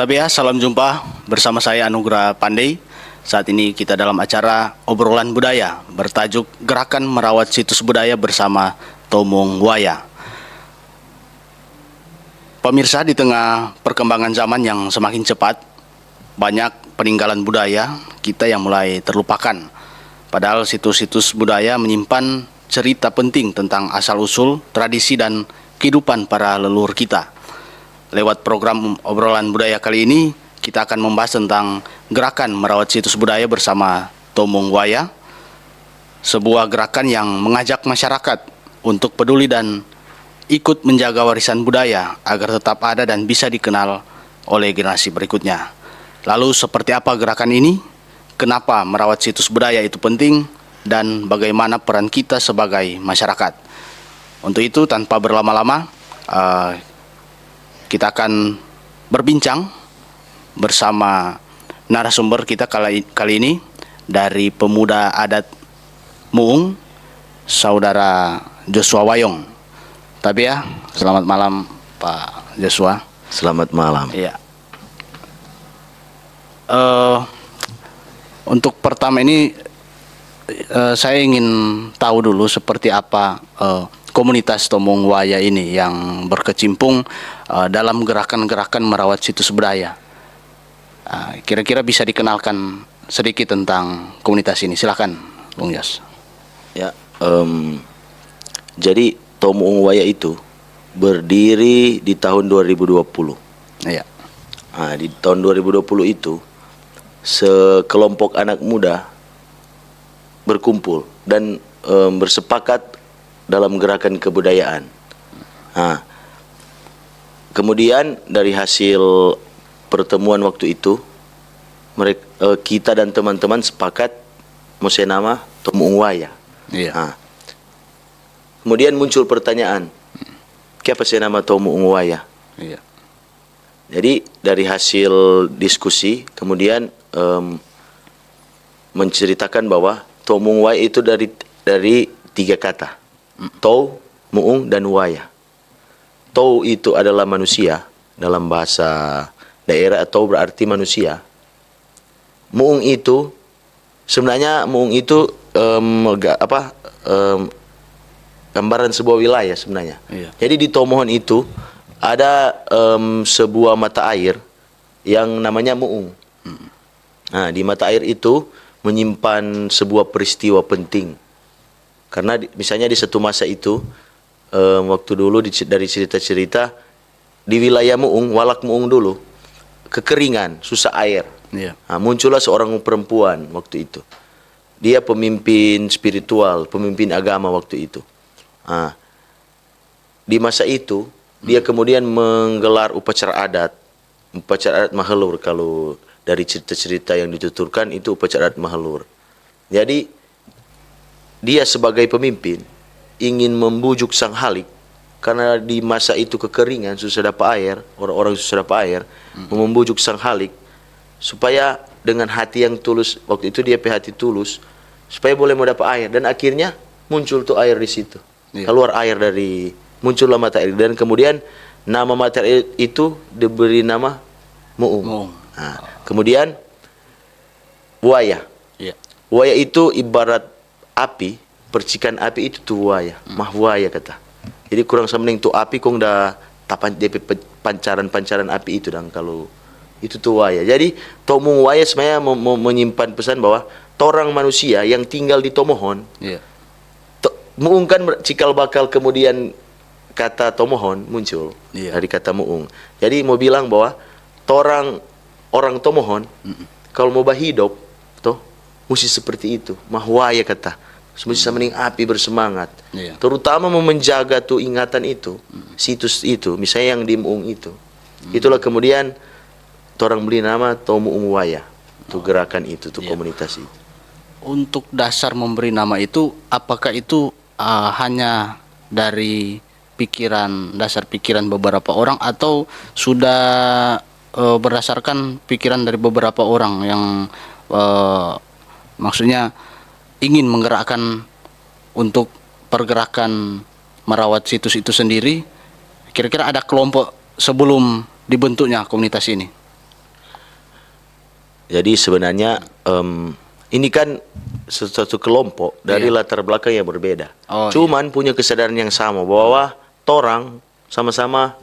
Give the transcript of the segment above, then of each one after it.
Tabiah, salam jumpa bersama saya Anugrah Pandey. Saat ini kita dalam acara obrolan budaya bertajuk Gerakan Merawat Situs Budaya bersama Tomong Waya. Pemirsa, di tengah perkembangan zaman yang semakin cepat, banyak peninggalan budaya kita yang mulai terlupakan. Padahal situs-situs budaya menyimpan cerita penting tentang asal-usul, tradisi, dan kehidupan para leluhur kita. Lewat program obrolan budaya kali ini, kita akan membahas tentang gerakan merawat situs budaya bersama Tomong Waya, sebuah gerakan yang mengajak masyarakat untuk peduli dan ikut menjaga warisan budaya agar tetap ada dan bisa dikenal oleh generasi berikutnya. Lalu seperti apa gerakan ini? Kenapa merawat situs budaya itu penting? Dan bagaimana peran kita sebagai masyarakat? Untuk itu, tanpa berlama-lama, kita akan berbincang bersama narasumber kita kali ini dari pemuda adat Muung, Saudara Joshua Wayong. Tapi ya, selamat malam Pak Joshua. Selamat malam. Iya. Untuk pertama ini saya ingin tahu dulu seperti apa komunitas Tomong Waya ini yang berkecimpung dalam gerakan-gerakan merawat situs budaya. Kira-kira bisa dikenalkan sedikit tentang komunitas ini. Silakan, Bung Yos. Ya, jadi Tomong Waya itu berdiri di tahun 2020. Iya. Di tahun 2020 itu sekelompok anak muda berkumpul dan bersepakat dalam gerakan kebudayaan. Kemudian dari hasil pertemuan waktu itu, kita dan teman-teman sepakat mesti nama Tomong Waya. Iya. Kemudian muncul pertanyaan, siapa sih nama Tomong Waya? Iya. Jadi dari hasil diskusi, kemudian menceritakan bahwa Tomong Waya itu dari 3 kata. Tow, Muung, dan Waya. Tow itu adalah manusia dalam bahasa daerah, atau berarti manusia. Muung itu sebenarnya gambaran sebuah wilayah sebenarnya. Iya. Jadi di Tomohon itu ada sebuah mata air yang namanya Muung. Di mata air itu menyimpan sebuah peristiwa penting. Karena misalnya di satu masa itu, waktu dulu dari cerita-cerita di wilayah Muung, Walak Muung dulu, kekeringan, susah air. Iya. Muncullah seorang perempuan waktu itu. Dia pemimpin spiritual, pemimpin agama waktu itu. Di masa itu, dia kemudian menggelar upacara adat Mahelur. Kalau dari cerita-cerita yang dituturkan itu upacara adat Mahelur. Jadi dia sebagai pemimpin ingin membujuk sang halik, karena di masa itu kekeringan, susah dapat air, orang-orang susah dapat air, membujuk sang halik supaya dengan hati yang tulus, waktu itu dia hati tulus, supaya boleh mau dapat air, dan akhirnya muncul tuh air di situ. Iya. Keluar air muncullah mata air, dan kemudian nama mata air itu diberi nama Muung. Kemudian Waya. Iya. Waya itu ibarat api, percikan api itu tuh waya, mahwaya kata. Jadi kurang semening tuh api kong dah tapan DP pancaran api itu, dan kalau itu tuh waya. Jadi Tomong Waya sebenarnya menyimpan pesan bahwa torang manusia yang tinggal di Tomohon. Iya. Muung kan cikal bakal, kemudian kata Tomohon muncul. Iya. Dari kata Muung. Jadi mau bilang bahwa torang orang Tomohon kalau mau hidup toh mesti seperti itu, mahwaya kata. Mesti semening api, bersemangat. Iya. Terutama mau menjaga tuh ingatan itu, situs itu, misalnya yang di Muung itu. Itulah kemudian orang beri nama Tomong Waya. Tuh gerakan itu, tuh komunitas itu. Untuk dasar memberi nama itu, apakah itu hanya dari dasar pikiran beberapa orang, atau sudah berdasarkan pikiran dari beberapa orang yang maksudnya ingin menggerakkan untuk pergerakan merawat situs itu sendiri? Kira-kira ada kelompok sebelum dibentuknya komunitas ini? Jadi sebenarnya ini kan sesuatu kelompok dari Iya. latar belakang yang berbeda. Oh, Cuman punya kesadaran yang sama bahwa torang sama-sama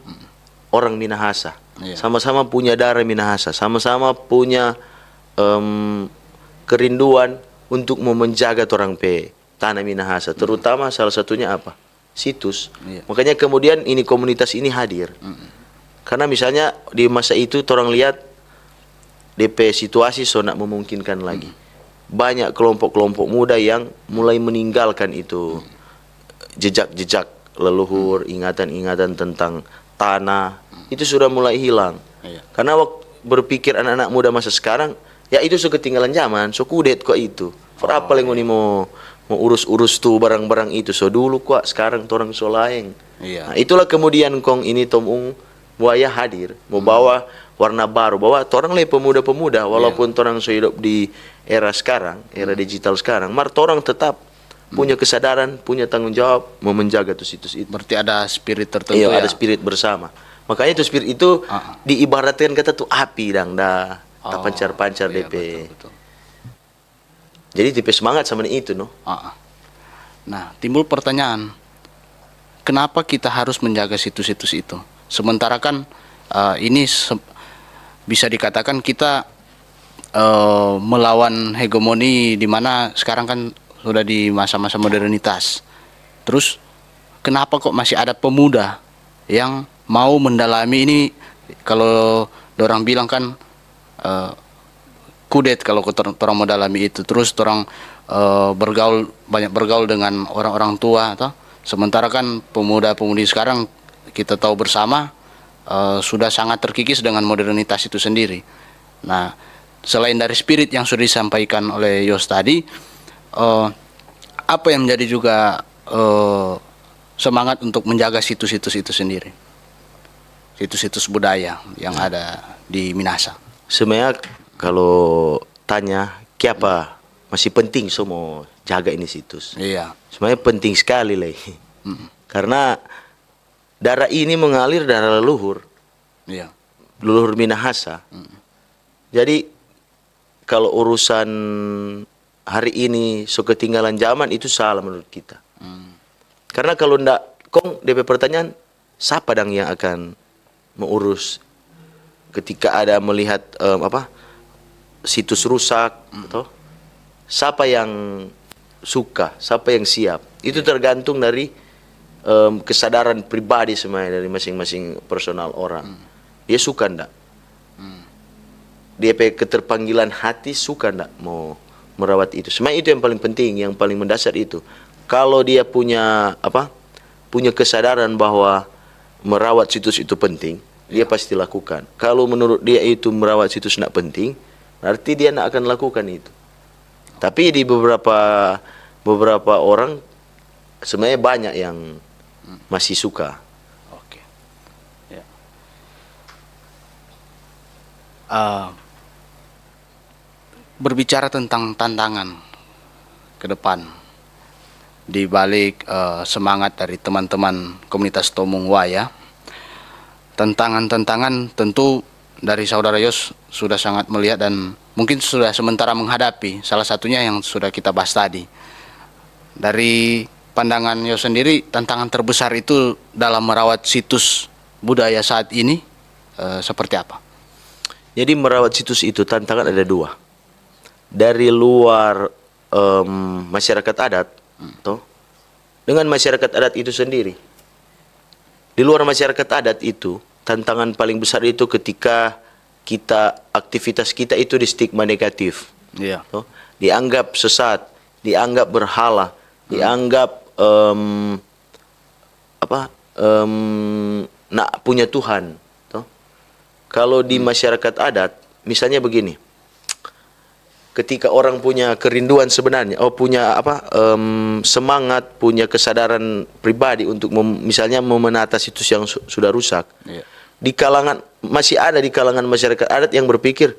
orang Minahasa, Iya. sama-sama punya darah Minahasa, sama-sama punya kerinduan untuk mau menjaga torang pe tanah Minahasa. Terutama salah satunya apa? Situs. Iya. Makanya kemudian ini komunitas ini hadir. Karena misalnya di masa itu torang lihat DP situasi so nak memungkinkan lagi. Banyak kelompok-kelompok muda yang mulai meninggalkan itu jejak-jejak leluhur, ingatan-ingatan tentang tanah, itu sudah mulai hilang. Iya. Karena waktu berpikir anak-anak muda masa sekarang, ya itu so ketinggalan zaman, so kudet kok itu. For apa yang ngoni mau urus-urus tuh barang-barang itu, so dulu kok sekarang torang so laeng. Iya. Nah, itulah kemudian kong ini Tomung Buaya hadir, mau bawa warna baru, bahwa torang le pemuda-pemuda, walaupun torang so hidup di era sekarang, era digital sekarang, mar torang tetap punya kesadaran, punya tanggung jawab mau menjaga tuh situs itu. Berarti ada spirit tertentu Iya, ya. ada spirit bersama. Makanya itu spirit itu diibaratkan kata tuh api dang dah, tak pancar-pancar iya, DP. betul. Jadi DP semangat sama itu no. Nah, timbul pertanyaan, kenapa kita harus menjaga situs-situs itu? Sementara kan ini bisa dikatakan kita melawan hegemoni di mana sekarang kan sudah di masa-masa modernitas. Terus kenapa kok masih ada pemuda yang mau mendalami ini? Kalau orang bilang kan kudet kalau orang mendalami itu. Terus orang banyak bergaul dengan orang-orang tua, atau sementara kan pemuda-pemudi sekarang kita tahu bersama sudah sangat terkikis dengan modernitas itu sendiri. Nah, selain dari spirit yang sudah disampaikan oleh Yos tadi, apa yang menjadi juga semangat untuk menjaga situs-situs itu sendiri, situs-situs budaya yang ada di Minahasa? Sebenarnya kalau tanya, kenapa masih penting semua jaga ini situs? Iya. Sebenarnya penting sekali leh. Karena darah ini mengalir darah leluhur, Iya. leluhur Minahasa. Jadi kalau urusan hari ini so ketinggalan zaman itu salah menurut kita. Karena kalau ndak kong DP pertanyaan, siapa dang yang akan mengurus ketika ada melihat situs rusak atau siapa yang suka, siapa yang siap. Itu tergantung dari kesadaran pribadi semuanya dari masing-masing personal orang. Dia suka ndak? Dia keterpanggilan hati suka ndak mau merawat itu. Sebenarnya itu yang paling penting, yang paling mendasar itu. Kalau dia punya punya kesadaran bahwa merawat situs itu penting, dia pasti lakukan. Kalau menurut dia itu merawat situs tidak penting, berarti dia tidak akan lakukan itu. Tapi di beberapa orang sebenarnya banyak yang masih suka. Oke. Ya. Berbicara tentang tantangan ke depan di balik semangat dari teman-teman komunitas Tomung Waya, tantangan-tantangan tentu dari saudara Yos sudah sangat melihat dan mungkin sudah sementara menghadapi. Salah satunya yang sudah kita bahas tadi. Dari pandangan Yos sendiri, tantangan terbesar itu dalam merawat situs budaya saat ini seperti apa? Jadi merawat situs itu tantangan ada dua. Dari luar masyarakat adat, toh, dengan masyarakat adat itu sendiri. Di luar masyarakat adat itu, tantangan paling besar itu ketika aktivitas kita itu di stigma negatif. Iya. Toh, dianggap sesat, dianggap berhala, dianggap nak punya Tuhan. Toh. Kalau di masyarakat adat, misalnya begini. Ketika orang punya kerinduan sebenarnya, punya semangat, punya kesadaran pribadi untuk misalnya menata situs yang sudah rusak. Iya. Masih ada di kalangan masyarakat adat yang berpikir,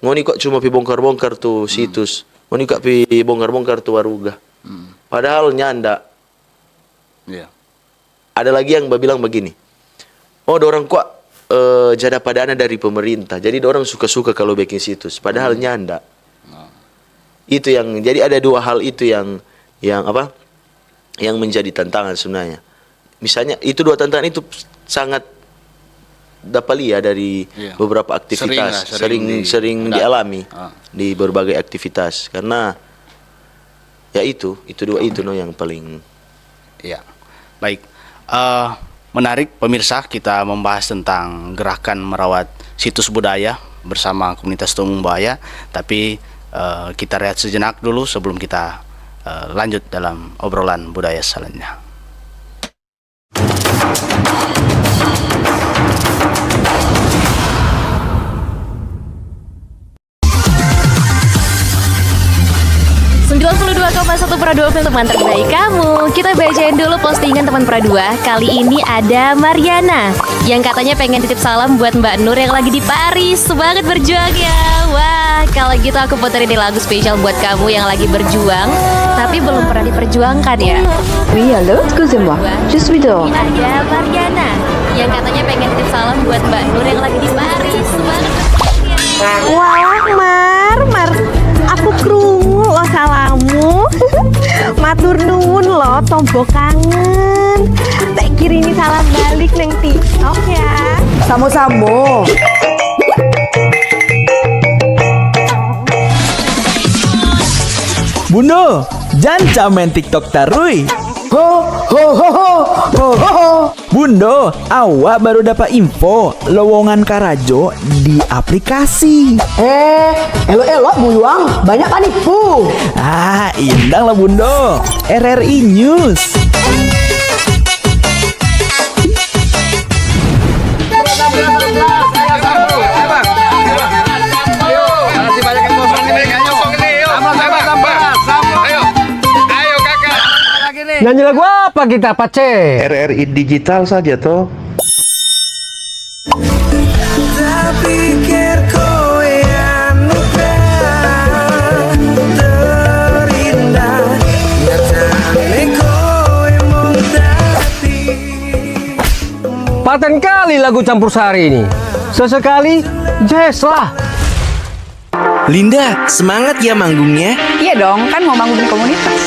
ngoni kok cuma pi bongkar-bongkar tuh situs, ngoni kok pi bongkar-bongkar tuh waruga. Padahal nyanda. Iya. Ada lagi yang bilang begini, dorang kok jada padana dari pemerintah. Jadi orang suka-suka kalau bikin situs, padahal nyanda. Itu yang jadi ada dua hal itu yang apa? Yang menjadi tantangan sebenarnya. Misalnya itu dua tantangan itu sangat dapat lihat dari beberapa aktivitas sering dialami di berbagai aktivitas karena ya itu dua itu yang paling baik. Menarik pemirsa, kita membahas tentang gerakan merawat situs budaya bersama komunitas Tomung Buaya, tapi kita rehat sejenak dulu sebelum kita lanjut dalam obrolan budaya selanjutnya. Satu Pradua film teman terbaik kamu. Kita bacain dulu postingan teman Pradua. Kali ini ada Mariana yang katanya pengen titip salam buat Mbak Nur yang lagi di Paris. Semangat berjuang ya. Wah, kalau gitu aku puterin nih lagu spesial buat kamu yang lagi berjuang tapi belum pernah diperjuangkan ya. Oui, allô, excusez-moi, je suis dehors. Ada Mariana yang katanya pengen titip salam buat Mbak Nur yang lagi di Paris. Semangat berjuang ya. Wah, Mar, aku krungu lo salamu. Matur nuwun lo, tombo kangen. Tak kirimi salam balik neng TikTok ya. Samo-samo. Bundo, jangan main TikTok tarui. Ho ho ho ho ho ho ho. Bundo, awak baru dapat info lowongan Karajo di aplikasi. Elok-elok buyuang, banyak panipu. Indang lah Bundo. RRI News. Nyanyi lagu apa kita, Pace? RRI digital saja toh. Paten kali lagu campur sari ini. Sesekali jazz lah. Linda, semangat ya manggungnya. Iya dong, kan mau bangun komunitas.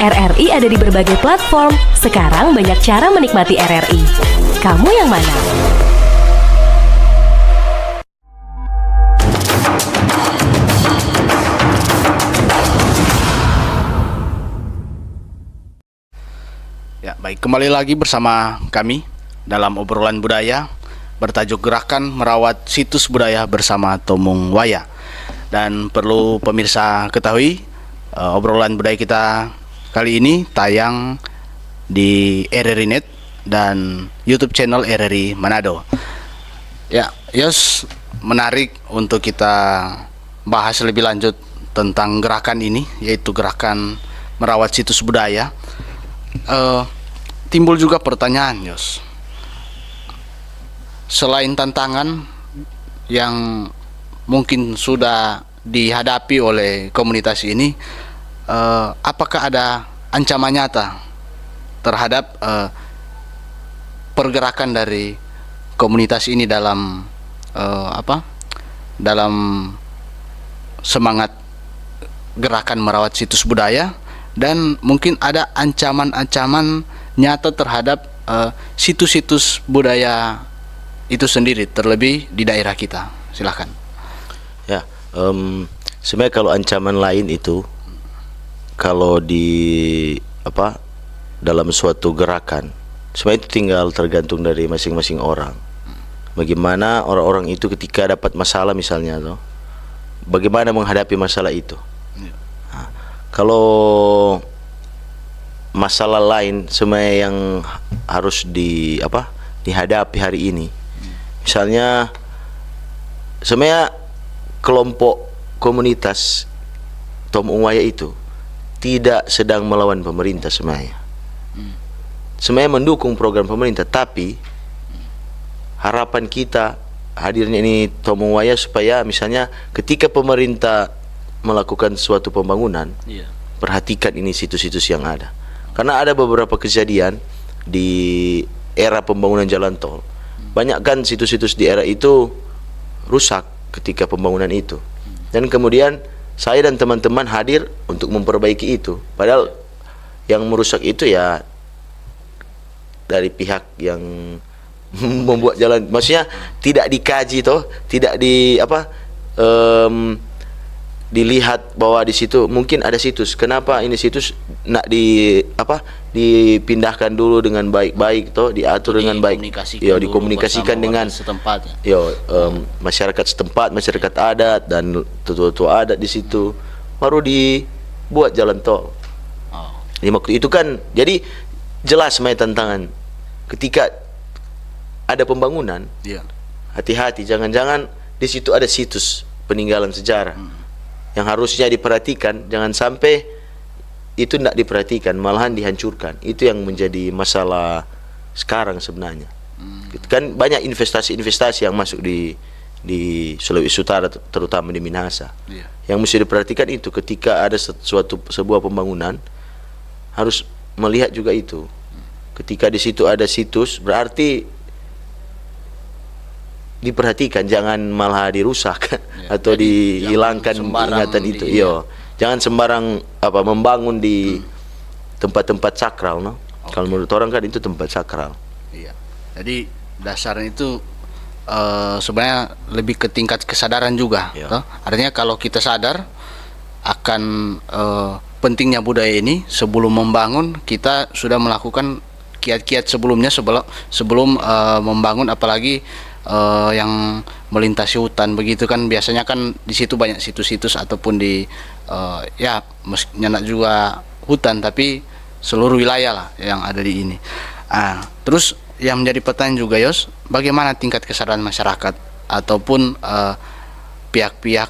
RRI ada di berbagai platform. Sekarang banyak cara menikmati RRI. Kamu yang mana? Ya, baik, kembali lagi bersama kami dalam obrolan budaya bertajuk Gerakan Merawat Situs Budaya bersama Tomung Buaya. Dan perlu pemirsa ketahui, obrolan budaya kita kali ini tayang di RRI Net dan YouTube channel RRI Manado. Ya, Yos, menarik untuk kita bahas lebih lanjut tentang gerakan ini, yaitu gerakan merawat situs budaya. Timbul juga pertanyaan, Yos. Selain tantangan yang mungkin sudah dihadapi oleh komunitas ini, apakah ada ancaman nyata terhadap pergerakan dari komunitas ini dalam dalam semangat gerakan merawat situs budaya, dan mungkin ada ancaman-ancaman nyata terhadap situs-situs budaya itu sendiri, terlebih di daerah kita. Silahkan. Ya, sebenarnya kalau ancaman lain itu, kalau di dalam suatu gerakan, sebenarnya itu tinggal tergantung dari masing-masing orang. Bagaimana orang-orang itu ketika dapat masalah misalnya, bagaimana menghadapi masalah itu. Nah, kalau masalah lain sebenarnya yang harus dihadapi hari ini, misalnya sebenarnya kelompok komunitas Tomung Buaya itu tidak sedang melawan pemerintah sebenarnya. Sebenarnya mendukung program pemerintah, tapi harapan kita hadirnya ini Tomowaya supaya misalnya ketika pemerintah melakukan suatu pembangunan, Iya. perhatikan ini situs-situs yang ada. Karena ada beberapa kejadian di era pembangunan jalan tol. Banyak kan situs-situs di era itu rusak ketika pembangunan itu. Dan kemudian saya dan teman-teman hadir untuk memperbaiki itu. Padahal yang merusak itu ya dari pihak yang membuat jalan, maksudnya tidak dikaji toh, tidak dilihat bahwa di situ mungkin ada situs. Kenapa ini situs nak dipindahkan dulu dengan baik-baik toh, diatur dengan baik. Dikomunikasikan dengan setempat. Masyarakat setempat, masyarakat adat dan tua-tua adat di situ, baru dibuat jalan tol. Di waktu itu kan jadi jelas main tantangan ketika ada pembangunan. Iya. Hati-hati, jangan-jangan di situ ada situs peninggalan sejarah yang harusnya diperhatikan, jangan sampai itu tidak diperhatikan, malahan dihancurkan. Itu yang menjadi masalah sekarang sebenarnya. Kan banyak investasi-investasi yang masuk di Sulawesi Utara, terutama di Minahasa. Iya. Yang mesti diperhatikan itu ketika ada sebuah pembangunan, harus melihat juga itu. Ketika di situ ada situs, berarti diperhatikan, jangan malah dirusak atau dihilangkan ingatan itu. Jangan sembarang membangun di tempat-tempat sakral, no? Kalau menurut orang kan itu tempat sakral. Iya. Jadi dasarnya itu sebenarnya lebih ke tingkat kesadaran juga. Iya. Toh? Artinya kalau kita sadar akan pentingnya budaya ini, sebelum membangun kita sudah melakukan kiat-kiat sebelumnya sebelum membangun, apalagi yang melintasi hutan begitu kan, biasanya kan di situ banyak situs-situs ataupun di nyenak juga hutan, tapi seluruh wilayah lah yang ada di ini. Terus yang menjadi pertanyaan juga, Yos, bagaimana tingkat kesadaran masyarakat ataupun pihak-pihak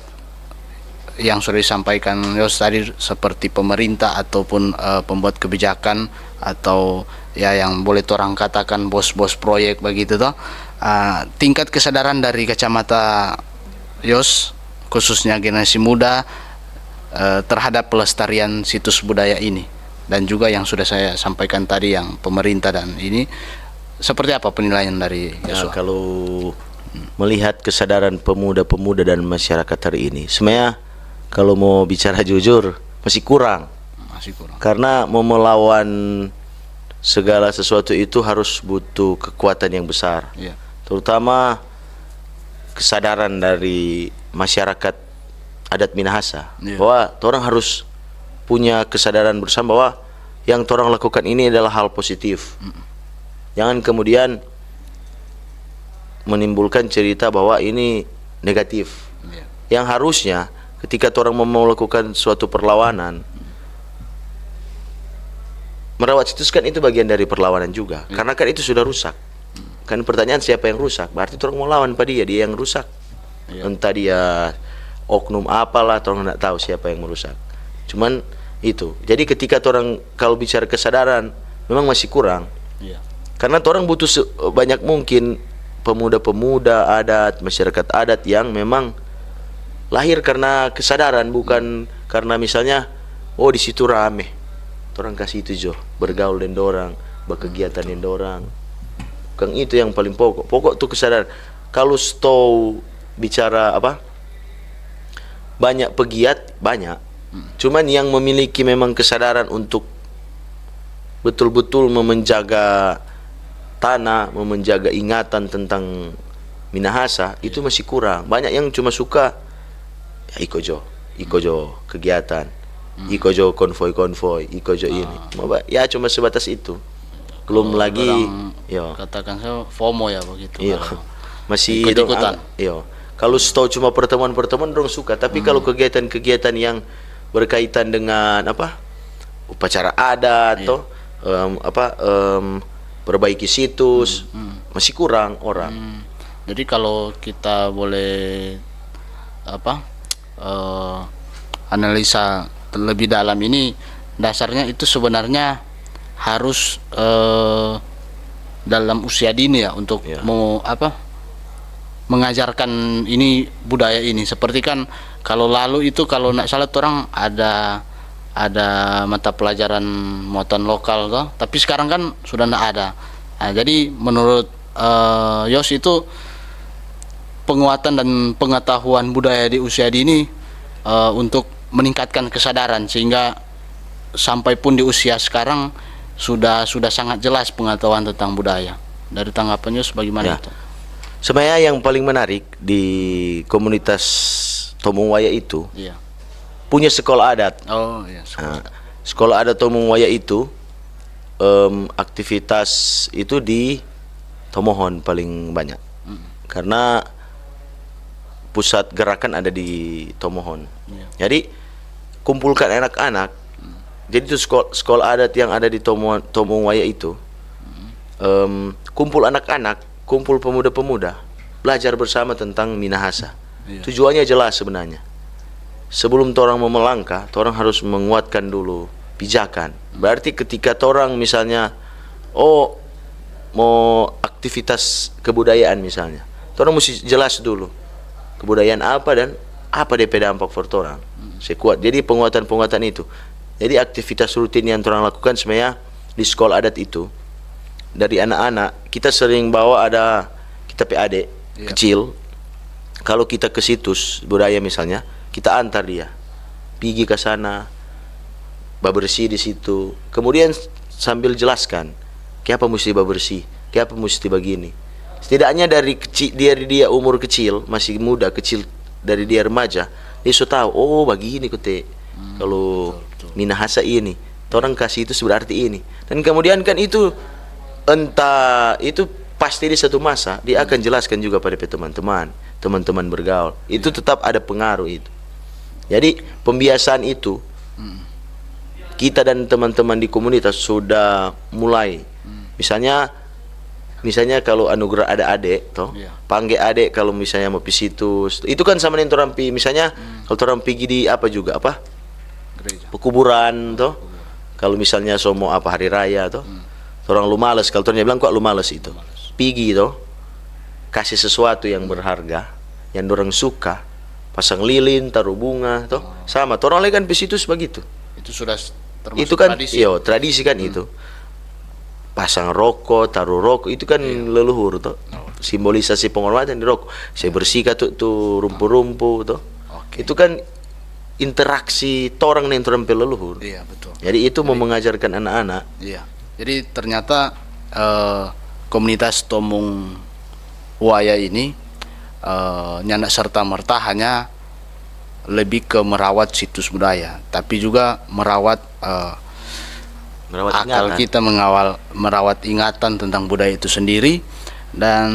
yang sudah disampaikan Yos tadi, seperti pemerintah ataupun pembuat kebijakan, atau ya yang boleh orang katakan bos-bos proyek begitu toh. Tingkat kesadaran dari kacamata Yos, khususnya generasi muda, terhadap pelestarian situs budaya ini, dan juga yang sudah saya sampaikan tadi yang pemerintah dan ini, seperti apa penilaian dari Yosua? Kalau melihat kesadaran pemuda-pemuda dan masyarakat hari ini, sebenarnya kalau mau bicara jujur masih kurang. Karena mau melawan segala sesuatu itu harus butuh kekuatan yang besar. Iya. Terutama kesadaran dari masyarakat adat Minahasa, bahwa orang harus punya kesadaran bersama bahwa yang orang lakukan ini adalah hal positif. Jangan kemudian menimbulkan cerita bahwa ini negatif. Yang harusnya ketika orang mau melakukan suatu perlawanan, merawat situs kan itu bagian dari perlawanan juga. Karena kan itu sudah rusak. Kan pertanyaan siapa yang rusak? Berarti orang mau lawan pada dia yang rusak. Entah dia oknum apalah, orang tidak tahu siapa yang merusak. Cuman itu. Jadi ketika orang kalau bicara kesadaran memang masih kurang. Karena orang butuh banyak mungkin pemuda-pemuda adat, masyarakat adat yang memang lahir karena kesadaran, bukan karena misalnya di situ rame. Orang kasih itu bergaul dengan orang, berkegiatan dengan orang. Kan itu yang paling pokok. Pokok tuh kesadaran. Kalau stau bicara banyak pegiat, banyak. Cuman yang memiliki memang kesadaran untuk betul-betul menjaga tanah, menjaga ingatan tentang Minahasa, itu masih kurang. Banyak yang cuma suka ikojo kegiatan, ikojo konvoy, ikojo ini. Ya cuma sebatas itu. Belum lagi katakan saya FOMO ya begitu. Masih ikut-ikutan. Kalau stau cuma pertemuan dong suka, tapi kalau kegiatan-kegiatan yang berkaitan dengan upacara adat atau perbaiki situs, masih kurang orang. Jadi kalau kita boleh analisa lebih dalam ini, dasarnya itu sebenarnya harus dalam usia dini ya, untuk mengajarkan ini budaya ini. Seperti kan kalau lalu itu kalau nak salah orang ada mata pelajaran muatan lokal toh, tapi sekarang kan sudah tidak ada. Nah, jadi menurut Yos itu penguatan dan pengetahuan budaya di usia dini untuk meningkatkan kesadaran sehingga sampai pun di usia sekarang sudah sangat jelas pengetahuan tentang budaya. Dari tanggapan Yos bagaimana Ya. itu? Sebenarnya yang paling menarik di komunitas Tomung Waya itu Iya. punya sekolah adat. Oh iya. Nah, sekolah adat Tomung Waya itu aktivitas itu di Tomohon paling banyak. Karena pusat gerakan ada di Tomohon. Iya. Jadi kumpulkan anak-anak. Jadi itu sekolah adat yang ada di Tomung Waya itu. Kumpul anak-anak, kumpul pemuda-pemuda, belajar bersama tentang Minahasa. Iya. Tujuannya jelas sebenarnya. Sebelum torang mau melangkah, torang harus menguatkan dulu pijakan. Berarti ketika torang misalnya, mau aktivitas kebudayaan misalnya, torang mesti jelas dulu kebudayaan apa dan apa DP dampak for torang. Sekuat. Jadi penguatan-penguatan itu. Jadi aktivitas rutin yang torang lakukan sebenarnya di sekolah adat itu. Dari anak-anak kita sering bawa kita adik kecil. Kalau kita ke situs budaya misalnya, kita antar dia pergi ke sana, bersih di situ. Kemudian sambil jelaskan, kenapa mesti bersih, kenapa mesti begini. Setidaknya dari kecil, dia umur kecil, masih muda, kecil dari dia remaja, dia sudah tahu, begini kote. Kalau Minahasa ini, orang kasih itu berarti ini. Dan kemudian kan itu entah itu pasti di satu masa dia akan jelaskan juga pada teman-teman bergaul. Itu tetap ada pengaruh itu. Jadi pembiasaan itu kita dan teman-teman di komunitas sudah mulai. Misalnya kalau anugerah ada adik toh, panggil adik kalau misalnya mau pergi situs. Itu kan sama dengan orang pergi misalnya kalau orang pergi di apa juga Gereja. Pekuburan toh. Kalau misalnya mau apa hari raya toh. Orang lu males, kalau orang bilang kok lu males itu. Pergi toh. Kasih sesuatu yang berharga, yang orang suka, pasang lilin, taruh bunga toh. Sama, orang lain kan pergi situs begitu. Itu sudah termasuk Itu kan tradisi. tradisi kan itu. Pasang rokok, taruh rokok, itu kan leluhur toh. Simbolisasi penghormatan di rokok. Saya bersihkan tuh rumpu-rumpu toh. Itu kan interaksi torang dengan orang leluhur. Iya, betul. Jadi itu mau mengajarkan anak-anak. Iya. Jadi ternyata komunitas Tomung Waya ini nyanda serta merta hanya lebih ke merawat situs budaya, tapi juga merawat akal ingatan. kita, merawat ingatan tentang budaya itu sendiri. Dan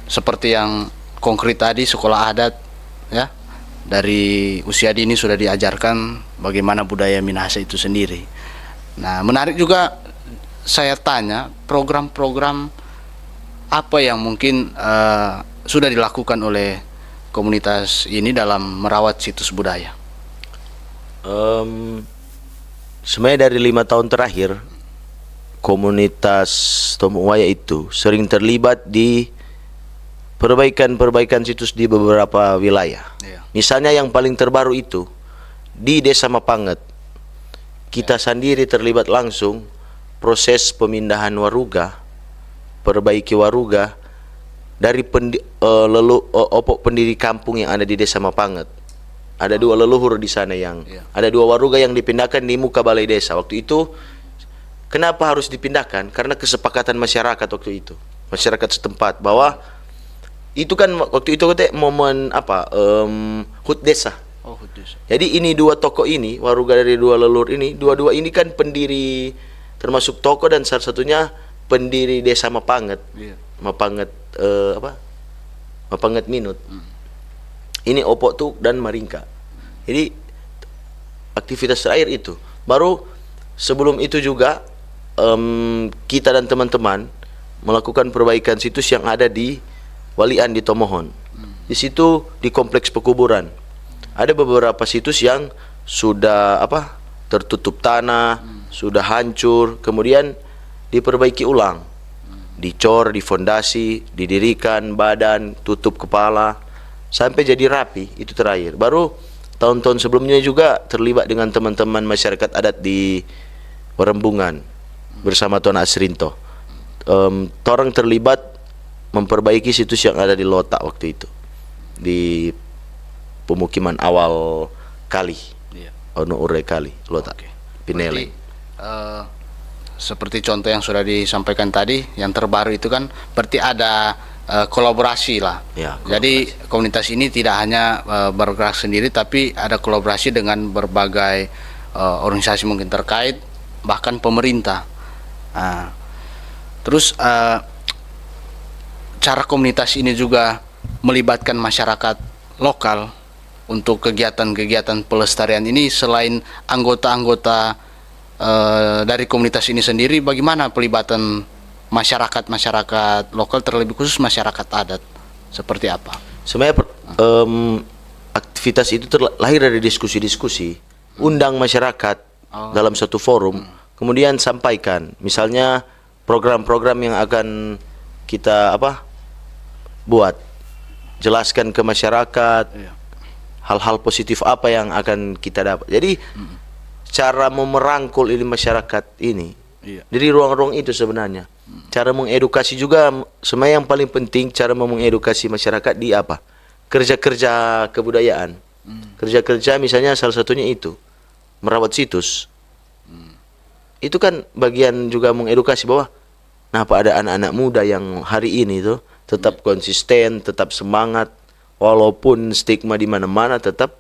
seperti yang konkret tadi, sekolah adat ya, dari usia dini sudah diajarkan bagaimana budaya Minahasa itu sendiri. Nah, menarik juga saya tanya program-program apa yang mungkin sudah dilakukan oleh komunitas ini dalam merawat situs budaya. Sebenarnya dari 5 tahun terakhir komunitas Tomung Waya itu sering terlibat di perbaikan situs di beberapa wilayah. Iya. Misalnya yang paling terbaru itu di Desa Mapanget. Kita sendiri terlibat langsung proses pemindahan waruga, perbaiki waruga dari pendiri kampung yang ada di Desa Mapanget. Ada 2 leluhur di sana ada 2 waruga yang dipindahkan di muka balai desa. Waktu itu kenapa harus dipindahkan? Karena kesepakatan masyarakat waktu itu, masyarakat setempat bahwa itu kan waktu itu momen HUT desa. Oh, kudus. Jadi ini 2 tokoh ini, waruga dari 2 leluhur ini, dua ini kan pendiri, termasuk tokoh dan salah satunya pendiri Desa Mapanget. Iya. Mapanget Mapanget Minut. Ini Opok Tuk dan Maringka. Jadi aktivitas terakhir itu. Baru sebelum itu juga kita dan teman-teman melakukan perbaikan situs yang ada di Walian di Tomohon. Di situ di kompleks pekuburan. Ada beberapa situs yang sudah tertutup tanah, sudah hancur, kemudian diperbaiki ulang. dicor, difondasi, didirikan badan, tutup kepala sampai jadi rapi, itu terakhir. Baru tahun-tahun sebelumnya juga terlibat dengan teman-teman masyarakat adat di Warembungan bersama Tuan Asrinto. Torang terlibat memperbaiki situs yang ada di Lotak waktu itu, di pemukiman awal kali, ono ure kali Lotak, Pineleng. Seperti contoh yang sudah disampaikan tadi, yang terbaru itu kan berarti ada kolaborasi lah. Ya, Jadi komunitas ini tidak hanya bergerak sendiri, tapi ada kolaborasi dengan berbagai organisasi mungkin terkait, bahkan pemerintah. Terus cara komunitas ini juga melibatkan masyarakat lokal untuk kegiatan-kegiatan pelestarian ini. Selain anggota-anggota dari komunitas ini sendiri, bagaimana pelibatan masyarakat lokal, terlebih khusus masyarakat adat, seperti apa? Sebenarnya aktivitas itu lahir dari diskusi-diskusi, undang masyarakat dalam satu forum, kemudian sampaikan, misalnya program-program yang akan kita buat, jelaskan ke masyarakat hal-hal positif apa yang akan kita dapat. Jadi cara memerangkul ini masyarakat ini dari ruang-ruang itu sebenarnya. Cara mengedukasi juga sebenarnya yang paling penting, cara mengedukasi masyarakat di apa? Kerja-kerja kebudayaan. Kerja-kerja misalnya salah satunya itu merawat situs. Itu kan bagian juga mengedukasi bahwa ada anak-anak muda yang hari ini tuh tetap konsisten, tetap semangat, walaupun stigma di mana-mana tetap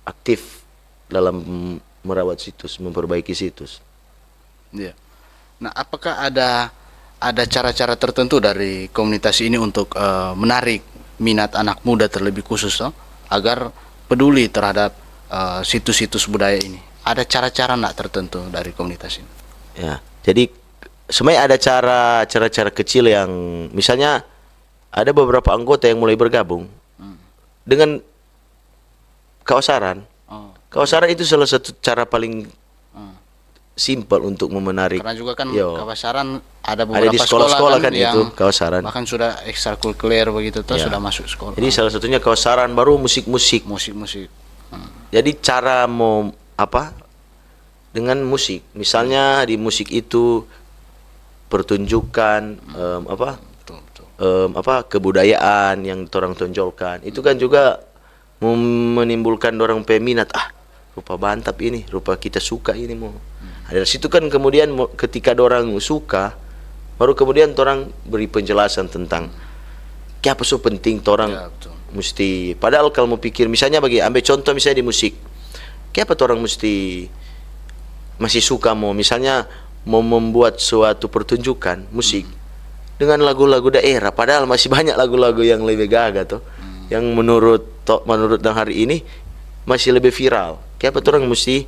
aktif dalam merawat situs, memperbaiki situs. Iya. Nah, apakah ada cara-cara tertentu dari komunitas ini untuk menarik minat anak muda terlebih khusus agar peduli terhadap situs-situs budaya ini? Ada cara-cara enggak tertentu dari komunitas ini? Ya, jadi sebenarnya ada cara-cara kecil yang misalnya ada beberapa anggota yang mulai bergabung dengan kawasaran. Kawasaran itu salah satu cara paling simpel untuk menarik. Karena juga kan kawasaran ada beberapa ada di sekolah-sekolah kan yang itu kawasaran. Bahkan sudah ekstrakurikuler begitu tuh sudah masuk sekolah. Jadi salah satunya kawasaran, baru musik-musik. Jadi cara mau dengan musik. Misalnya di musik itu pertunjukan kebudayaan yang orang tonjolkan. Itu kan juga menimbulkan orang peminat, rupa Bantap ini, rupa kita suka ini mau. Dari situ kan kemudian ketika orang suka, baru kemudian orang beri penjelasan tentang apa so penting orang mesti. Padahal kalau mau pikir, misalnya ambil contoh misalnya di musik, apa orang mesti masih suka mau membuat suatu pertunjukan musik dengan lagu-lagu daerah, padahal masih banyak lagu-lagu yang lebih gagah tuh, yang menurut hari ini masih lebih viral. Apa orang mesti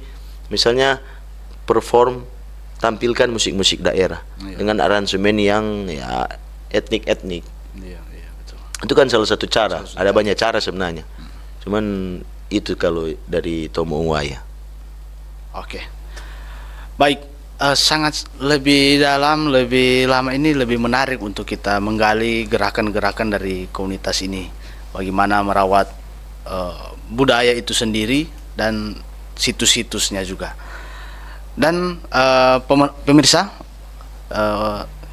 misalnya tampilkan musik-musik daerah dengan aransemen yang etnik-etnik. Betul. Itu kan salah satu cara. Ada banyak cara sebenarnya. Cuman itu kalau dari Tomo Uwaya. Oke. Baik, sangat lebih dalam, lebih lama ini lebih menarik untuk kita menggali gerakan-gerakan dari komunitas ini. Bagaimana merawat budaya itu sendiri dan situs-situsnya juga. Dan pemirsa,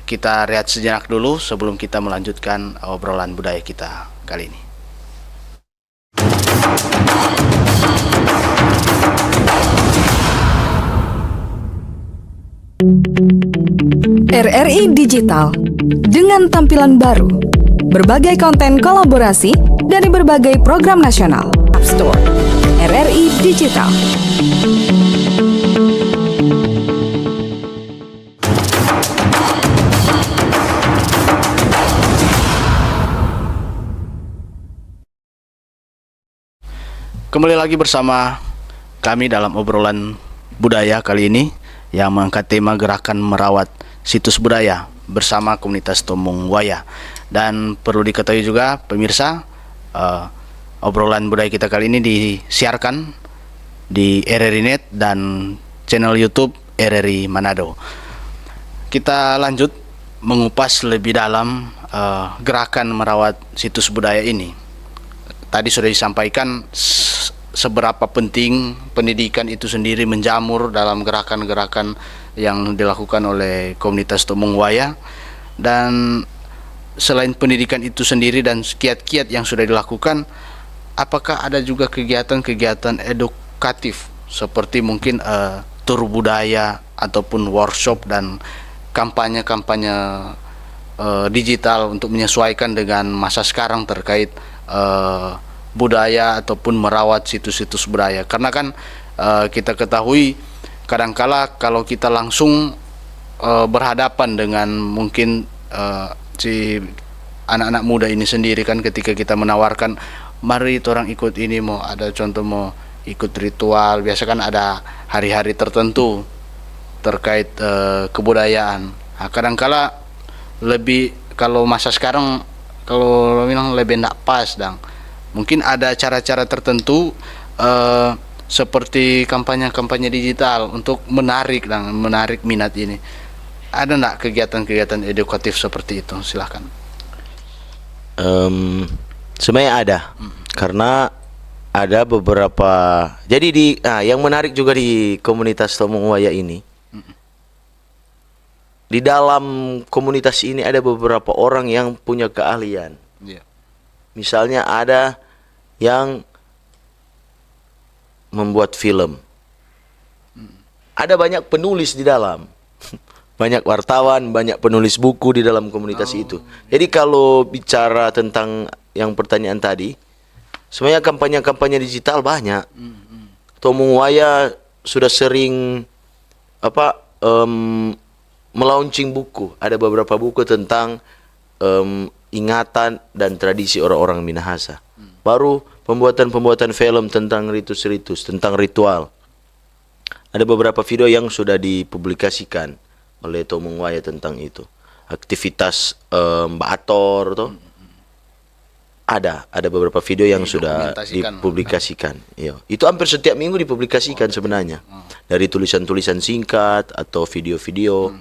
kita rehat sejenak dulu sebelum kita melanjutkan obrolan budaya kita kali ini. RRI Digital dengan tampilan baru, berbagai konten kolaborasi dari berbagai program nasional. App Store RRI Digital. Kembali lagi bersama kami dalam obrolan budaya kali ini yang mengangkat tema gerakan merawat situs budaya bersama komunitas Tomong Waya. Dan perlu diketahui juga pemirsa, obrolan budaya kita kali ini disiarkan di RRI Net dan channel YouTube RRI Manado. Kita lanjut mengupas lebih dalam gerakan merawat situs budaya ini. Tadi sudah disampaikan seberapa penting pendidikan itu sendiri menjamur dalam gerakan-gerakan yang dilakukan oleh komunitas Tomong Waya. Dan selain pendidikan itu sendiri dan kiat-kiat yang sudah dilakukan, apakah ada juga kegiatan-kegiatan edukatif seperti mungkin tur budaya ataupun workshop dan kampanye-kampanye digital untuk menyesuaikan dengan masa sekarang terkait budaya ataupun merawat situs-situs budaya? Karena kan kita ketahui kadangkala kalau kita langsung berhadapan dengan mungkin si anak-anak muda ini sendiri kan, ketika kita menawarkan mari orang ikut ini, mau ada contoh mau ikut ritual, biasa kan ada hari-hari tertentu terkait kebudayaan. Nah, kadangkala lebih kalau masa sekarang kalau bilang lebih tidak pas, dan mungkin ada cara-cara tertentu seperti kampanye-kampanye digital untuk menarik minat ini. Ada enggak kegiatan-kegiatan edukatif seperti itu? Silahkan. Sebenarnya ada, karena ada beberapa. Jadi yang menarik juga di komunitas Tomong Waya ini, di dalam komunitas ini ada beberapa orang yang punya keahlian. Misalnya ada yang membuat film, ada banyak penulis di dalam. Banyak wartawan, banyak penulis buku di dalam komunitas itu. Jadi kalau bicara tentang yang pertanyaan tadi, sebenarnya kampanye-kampanye digital banyak. Tomong Waya sudah sering melaunching buku. Ada beberapa buku tentang ingatan dan tradisi orang-orang Minahasa. Baru pembuatan film tentang ritus-ritus, tentang ritual. Ada beberapa video yang sudah dipublikasikan oleh Tomong Waya tentang itu. Aktivitas Mbak Ator tuh. Ada beberapa video yang sudah dipublikasikan. Iya. Itu hampir setiap minggu dipublikasikan sebenarnya. Dari tulisan-tulisan singkat atau video-video.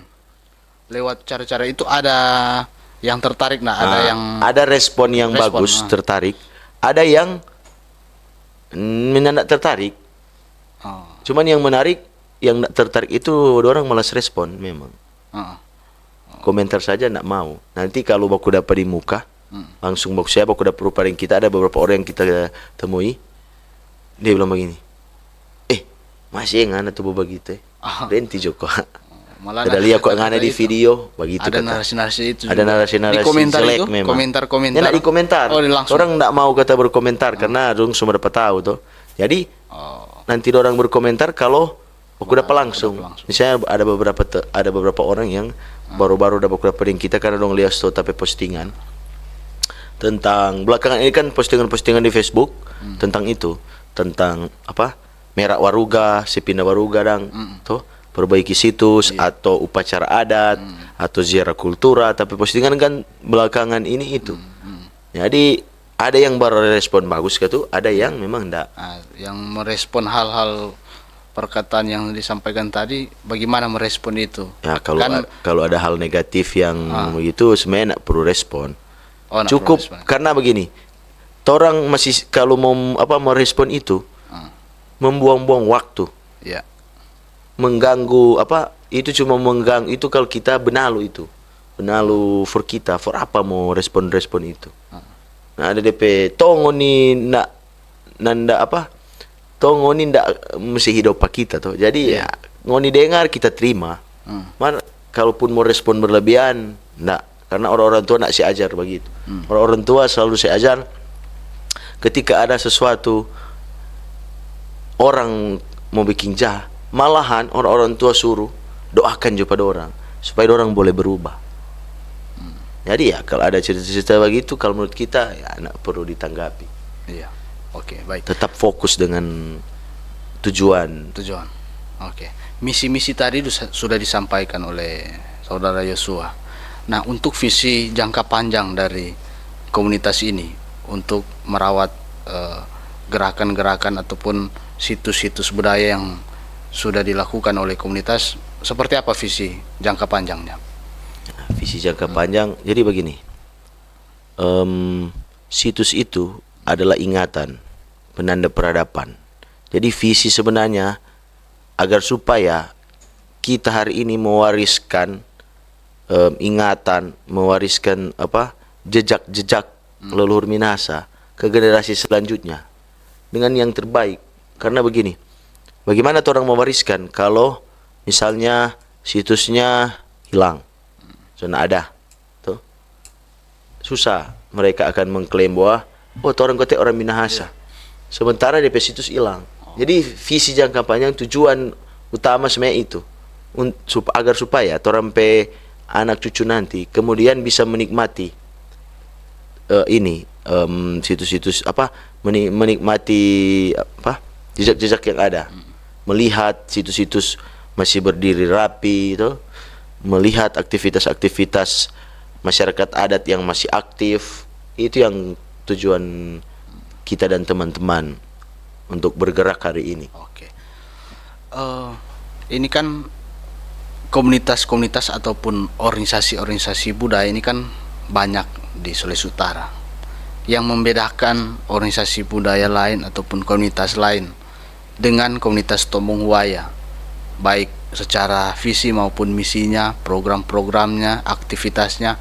Lewat cara-cara itu ada yang tertarik, ada yang ada respon yang bagus, tertarik. Ada yang tidak tertarik. Cuman yang menarik, yang tertarik itu orang malas respon memang. Komentar saja tidak mau. Nanti kalau baku dapat di muka, langsung baku dapat rupa yang kita, ada beberapa orang yang kita temui, dia bilang begini, masih yang anak tuh begitu, berhenti Joko. Ada lihat kok yang ada di video, begitu. Ada narasi-narasi itu. Ada narasi-narasi di komentar itu, memang. Komentar-komentar. Ya, di komentar. Orang tidak mau kata berkomentar karena orang semua dapat tahu tuh. Jadi nanti orang berkomentar kalau aku dapat langsung. Misalnya ada beberapa orang yang baru-baru dapat yang kita karena dong lihat tapi postingan tentang belakangan ini kan postingan-postingan di Facebook tentang itu, tentang Merak Waruga, Sepindah Waruga tuh perbaiki situs atau upacara adat atau ziarah kultura, tapi postingan kan belakangan ini itu. Jadi ada yang berespon bagus gitu, ada yang memang enggak. Yang merespon hal-hal perkataan yang disampaikan tadi, bagaimana merespon itu? Ya kalau ada hal negatif yang begitu sebenarnya enggak perlu respon. Cukup perlu respon. Karena begini, orang masih kalau mau merespon itu membuang-buang waktu. Ya. Mengganggu itu cuma mengganggu itu kalau kita benalu for kita, for apa mau respon itu. Nah ada DP tongoni nanda tongoni ndak mesti hidup pak kita tuh. Jadi ya ngoni dengar kita terima. Kalaupun mau respon berlebihan ndak, karena orang-orang tua nak si ajar begitu. Orang-orang tua selalu si ajar ketika ada sesuatu orang mau bikin jahat, malahan orang-orang tua suruh doakan juga pada orang supaya orang boleh berubah. Jadi ya kalau ada cerita-cerita begitu, kalau menurut kita ya nak perlu ditanggapi. Iya. Oke, baik. Tetap fokus dengan tujuan. Oke. Misi-misi tadi sudah disampaikan oleh Saudara Yosua. Nah, untuk visi jangka panjang dari komunitas ini untuk merawat gerakan-gerakan ataupun situs-situs budaya yang sudah dilakukan oleh komunitas, seperti apa visi jangka panjangnya? Visi jangka panjang. Jadi begini, situs itu adalah ingatan, penanda peradaban. Jadi visi sebenarnya agar supaya kita hari ini mewariskan ingatan, mewariskan jejak-jejak leluhur Minahasa ke generasi selanjutnya dengan yang terbaik. Karena begini, bagaimana orang mewariskan kalau misalnya situsnya hilang, sudah ada, tuh susah mereka akan mengklaim bahwa orang kote orang Minahasa, sementara DP situs hilang. Jadi visi jangka panjang tujuan utama sebenarnya itu agar supaya orang pe anak cucu nanti kemudian bisa menikmati situs-situs menikmati jejak-jejak yang ada, melihat situs-situs masih berdiri rapi itu, melihat aktivitas-aktivitas masyarakat adat yang masih aktif. Itu yang tujuan kita dan teman-teman untuk bergerak hari ini. Oke. Ini kan komunitas-komunitas ataupun organisasi-organisasi budaya ini kan banyak di Sulawesi Utara. Yang membedakan organisasi budaya lain ataupun komunitas lain dengan komunitas Tomong Huaya, baik secara visi maupun misinya, program-programnya, aktivitasnya,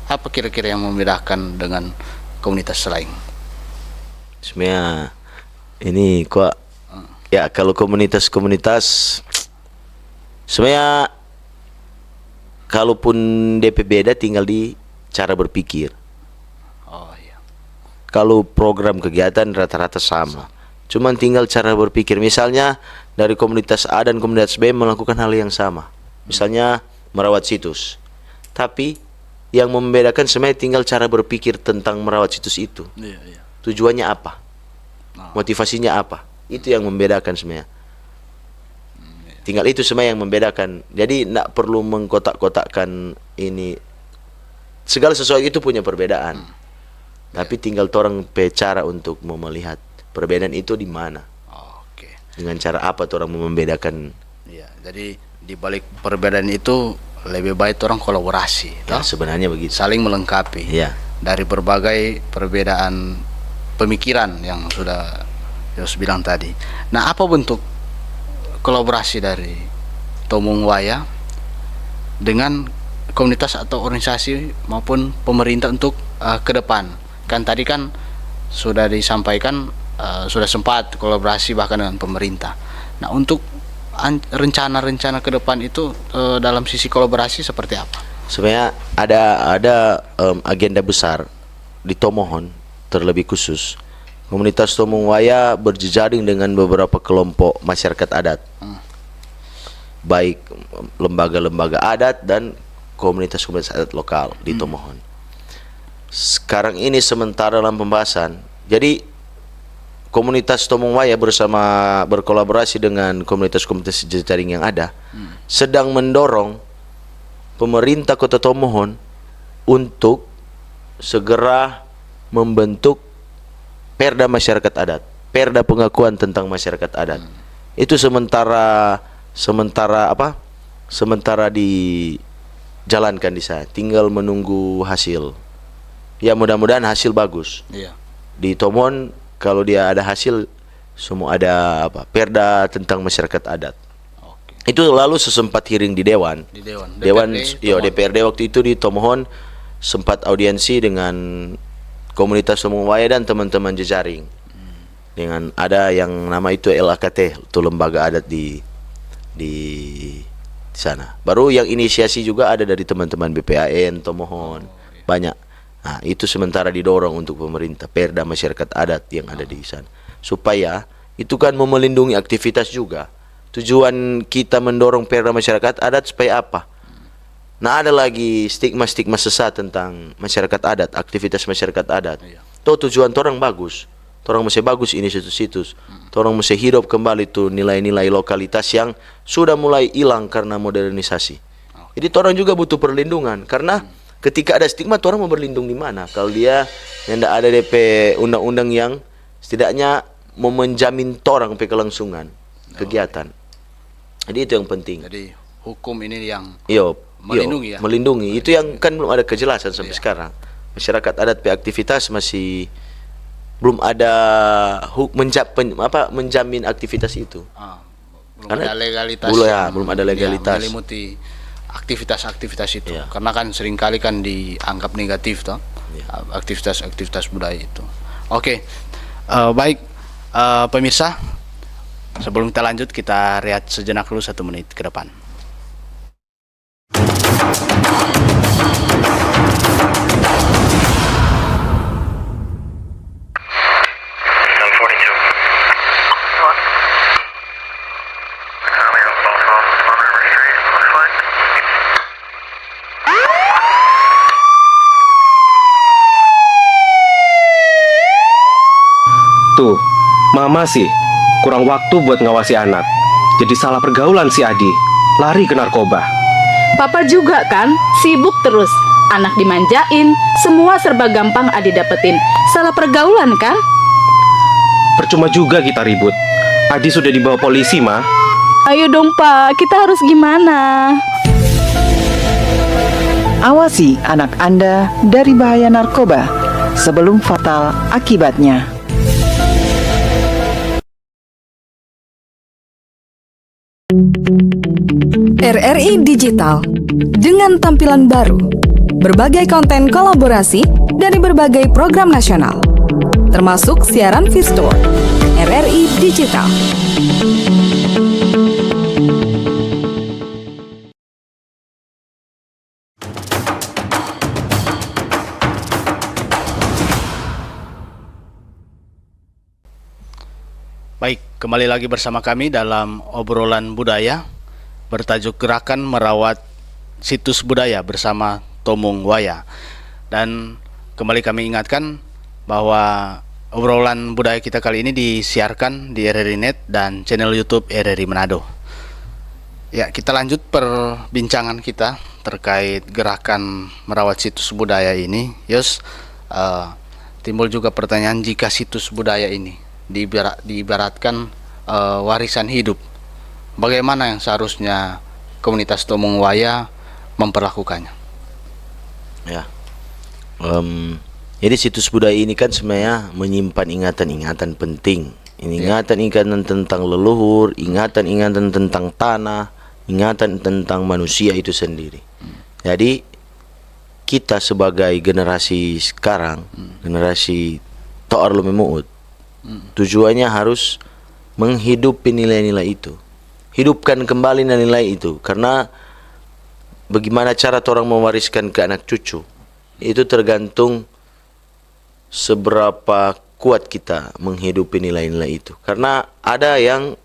apa kira-kira yang membedakan dengan komunitas lain? Sebenarnya ini kok ya, kalau komunitas-komunitas sebenarnya kalaupun DP beda tinggal di cara berpikir. Oh iya. Kalau program kegiatan rata-rata sama, cuman tinggal cara berpikir. Misalnya dari komunitas A dan komunitas B melakukan hal yang sama, misalnya merawat situs, tapi yang membedakan sebenarnya tinggal cara berpikir tentang merawat situs itu. Iya, iya. Tujuannya apa, motivasinya apa, itu yang membedakan sebenarnya. Tinggal itu semua yang membedakan. Jadi tidak perlu mengkotak-kotakkan ini. Segala sesuatu itu punya perbedaan. Tapi tinggal orang cara untuk melihat perbedaan itu di mana. Oke. Dengan cara apa orang membedakan. Iya, jadi di balik perbedaan itu lebih baik orang kolaborasi, Ya, sebenarnya begitu. saling melengkapi. Iya. Dari berbagai perbedaan pemikiran yang sudah Yos bilang tadi. Nah, apa bentuk kolaborasi dari Tomong Huaya dengan komunitas atau organisasi maupun pemerintah untuk ke depan? Kan tadi kan sudah disampaikan sudah sempat kolaborasi bahkan dengan pemerintah. Nah, untuk rencana-rencana ke depan itu dalam sisi kolaborasi seperti apa? Sebenarnya ada agenda besar di Tomohon, terlebih khusus komunitas Tomong Huaya berjejaring dengan beberapa kelompok masyarakat adat, baik lembaga-lembaga adat dan komunitas-komunitas adat lokal di Tomohon. Sekarang ini sementara dalam pembahasan. Jadi komunitas Tomong Huaya berkolaborasi dengan komunitas-komunitas jejaring yang ada sedang mendorong pemerintah Kota Tomohon untuk segera membentuk Perda masyarakat adat, Perda pengakuan tentang masyarakat adat. Itu sementara dijalankan di sana. Tinggal menunggu hasil. Ya, mudah-mudahan hasil bagus. Iya. Di Tomohon kalau dia ada hasil, semua ada Perda tentang masyarakat adat. Oke. Itu lalu sesempat hearing di Dewan. Di Dewan. DPRD waktu itu di Tomohon sempat audiensi dengan komunitas Tomong Huaya dan teman-teman jejaring. Dengan ada yang nama itu LAKT, itu lembaga adat di sana. Baru yang inisiasi juga ada dari teman-teman BPAN Tomohon. Banyak. Nah, itu sementara didorong untuk pemerintah Perda masyarakat adat yang ada di sana. Supaya itu kan mau melindungi aktivitas juga. Tujuan kita mendorong Perda masyarakat adat supaya apa? Nah, ada lagi stigma-stigma sesat tentang masyarakat adat, aktivitas masyarakat adat. Tuh tujuan orang bagus. Orang mesti bagus ini situs-situs. Orang mesti hidup kembali tuh nilai-nilai lokalitas yang sudah mulai hilang karena modernisasi. Jadi orang juga butuh perlindungan karena ketika ada stigma orang mau berlindung di mana? Kalau dia yang ada DP undang-undang yang setidaknya mau menjamin orang pe kelangsungan kegiatan. Jadi itu yang penting. Jadi hukum ini yang melindungi ya. Melindungi. Itu yang kan belum ada kejelasan sampai sekarang. Masyarakat adat beraktivitas masih belum ada menjamin aktivitas itu. Belum Karena ada legalitas. Belum ada legalitas. Melimuti aktivitas-aktivitas itu. Karena kan seringkali kan dianggap negatif toh. Aktivitas-aktivitas budaya itu. Oke. Baik pemirsa, sebelum kita lanjut kita rehat sejenak dulu 1 menit ke depan. Tuh, mama sih kurang waktu buat ngawasi anak. Jadi salah pergaulan si Adi, lari ke narkoba. Papa juga kan, sibuk terus. Anak dimanjain, semua serba gampang Adi dapetin. Salah pergaulan kan? Percuma juga kita ribut. Adi sudah dibawa polisi, Ma. Ayo dong Pak, kita harus gimana? Awasi anak Anda dari bahaya narkoba sebelum fatal akibatnya. RRI Digital dengan tampilan baru, berbagai konten kolaborasi dari berbagai program nasional, termasuk siaran virtual. RRI Digital. Baik, kembali lagi bersama kami dalam obrolan budaya bertajuk Gerakan Merawat Situs Budaya bersama Tomung Waya. Dan kembali kami ingatkan bahwa obrolan budaya kita kali ini disiarkan di RRI Net dan channel YouTube RRI Manado. Ya, kita lanjut perbincangan kita terkait gerakan merawat situs budaya ini. Yos, timbul juga pertanyaan, jika situs budaya ini diibaratkan warisan hidup, bagaimana yang seharusnya komunitas Tomung Waya memperlakukannya? Ya, jadi situs budaya ini kan sebenarnya menyimpan ingatan-ingatan penting. Ingatan-ingatan tentang leluhur, ingatan-ingatan tentang tanah, ingatan tentang manusia itu sendiri. Jadi kita sebagai generasi sekarang, generasi To'ar Lumemuut, tujuannya harus menghidupi nilai-nilai itu, hidupkan kembali nilai itu. Karena bagaimana cara orang mewariskan ke anak cucu itu tergantung seberapa kuat kita menghidupi nilai-nilai itu. Karena ada yang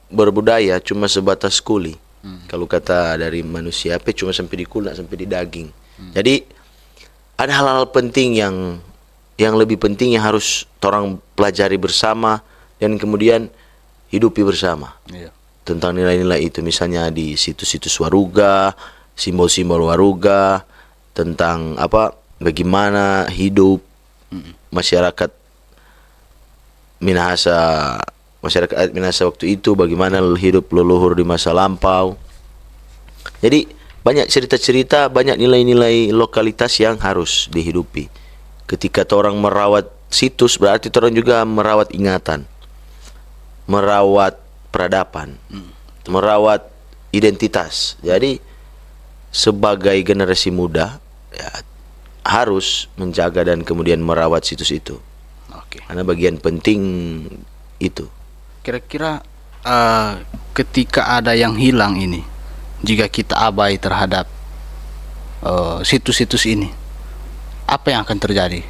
berbudaya cuma sebatas kuli. Kalau kata dari manusia, cuma sampai di kulit, sampai di daging. Jadi ada hal-hal penting yang lebih penting yang harus orang pelajari bersama dan kemudian hidupi bersama. Tentang nilai-nilai itu, misalnya di situs-situs waruga, simbol-simbol waruga, tentang bagaimana hidup masyarakat Minahasa waktu itu, bagaimana hidup leluhur di masa lampau. Jadi banyak cerita-cerita, banyak nilai-nilai lokalitas yang harus dihidupi. Ketika orang merawat situs, berarti orang juga merawat ingatan, merawat peradaban, merawat identitas. Jadi sebagai generasi muda ya, harus menjaga dan kemudian merawat situs itu. Karena bagian penting itu. Kira-kira ketika ada yang hilang ini, jika kita abai terhadap situs-situs ini, apa yang akan terjadi?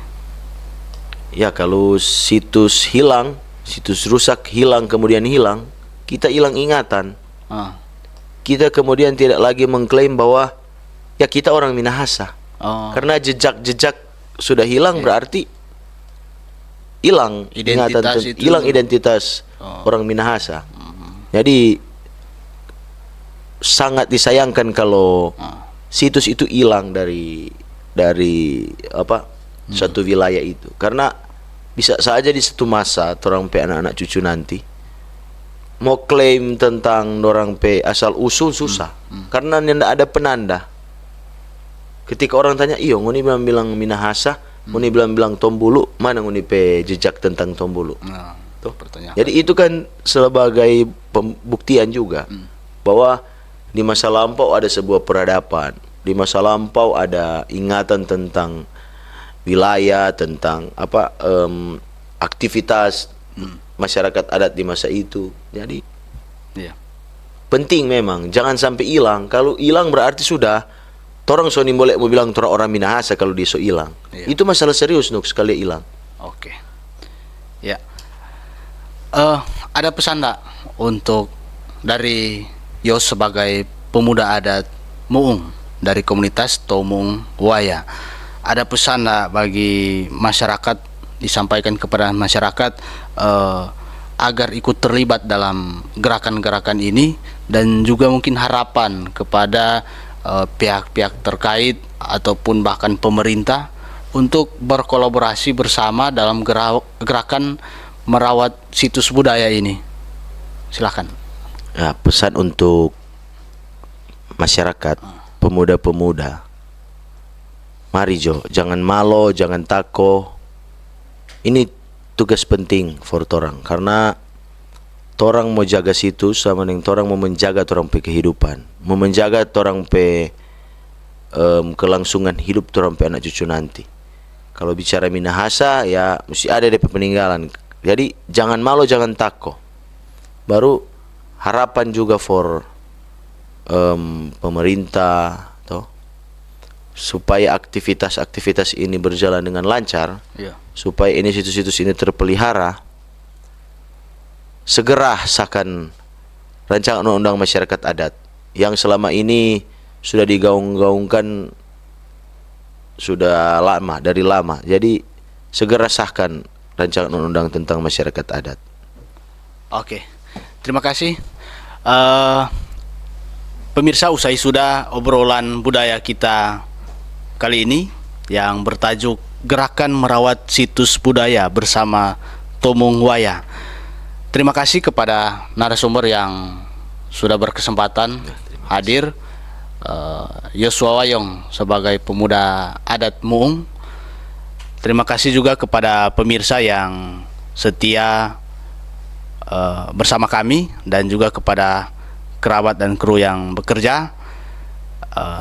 Ya, kalau situs hilang, situs rusak, hilang, kemudian hilang, kita hilang ingatan. Kita kemudian tidak lagi mengklaim bahwa ya kita orang Minahasa. Karena jejak-jejak sudah hilang, berarti hilang ingatan, hilang identitas orang Minahasa. Jadi sangat disayangkan kalau situs itu hilang dari satu wilayah itu. Karena bisa saja di satu masa orang anak-anak cucu nanti mau klaim tentang dorang pe asal usul susah. Karena tidak ada penanda. Ketika orang tanya, iyo ngoni bilang Minahasa, ngoni bilang Tombulu, mana ngoni pe jejak tentang Tombulu? Tuh. Jadi itu kan sebagai pembuktian juga bahwa di masa lampau ada sebuah peradaban, di masa lampau ada ingatan tentang wilayah, tentang aktivitas masyarakat adat di masa itu. Jadi penting memang jangan sampai hilang. Kalau hilang berarti sudah orang soni boleh mau bilang orang Minahasa kalau dia so hilang. Itu masalah serius nuk sekali hilang. Oke. Ya. Ada pesan tak untuk dari Yos sebagai pemuda adat Muung dari komunitas Tomung Waya? Ada pesan tak bagi masyarakat, disampaikan kepada masyarakat agar ikut terlibat dalam gerakan-gerakan ini, dan juga mungkin harapan kepada pihak-pihak terkait ataupun bahkan pemerintah untuk berkolaborasi bersama dalam gerakan merawat situs budaya ini. Silakan. Ya, pesan untuk masyarakat, pemuda-pemuda, mari Jo, jangan malo, jangan tako. Ini tugas penting for torang, karena torang mau jaga situs sama dengan torang mau menjaga torang pe kehidupan, mau menjaga torang pe kelangsungan hidup torang pe anak cucu nanti. Kalau bicara Minahasa ya mesti ada DP peninggalan. Jadi jangan malu, jangan tako. Baru harapan juga for pemerintah toh, supaya aktivitas-aktivitas ini berjalan dengan lancar, supaya ini situs-situs ini terpelihara. Segera sahkan rancangan undang-undang masyarakat adat yang selama ini sudah digaung-gaungkan sudah lama, dari lama. Jadi segera sahkan rancangan undang-undang tentang masyarakat adat. Oke, terima kasih. Pemirsa, usai sudah obrolan budaya kita kali ini yang bertajuk Gerakan Merawat Situs Budaya bersama Tomung Waya. Terima kasih kepada narasumber yang sudah berkesempatan hadir, Yosua Wayong sebagai pemuda adat Muung. Terima kasih juga kepada pemirsa yang setia bersama kami, dan juga kepada kerabat dan kru yang bekerja.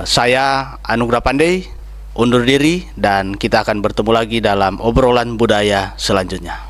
Saya Anugrah Pandey undur diri, dan kita akan bertemu lagi dalam obrolan budaya selanjutnya.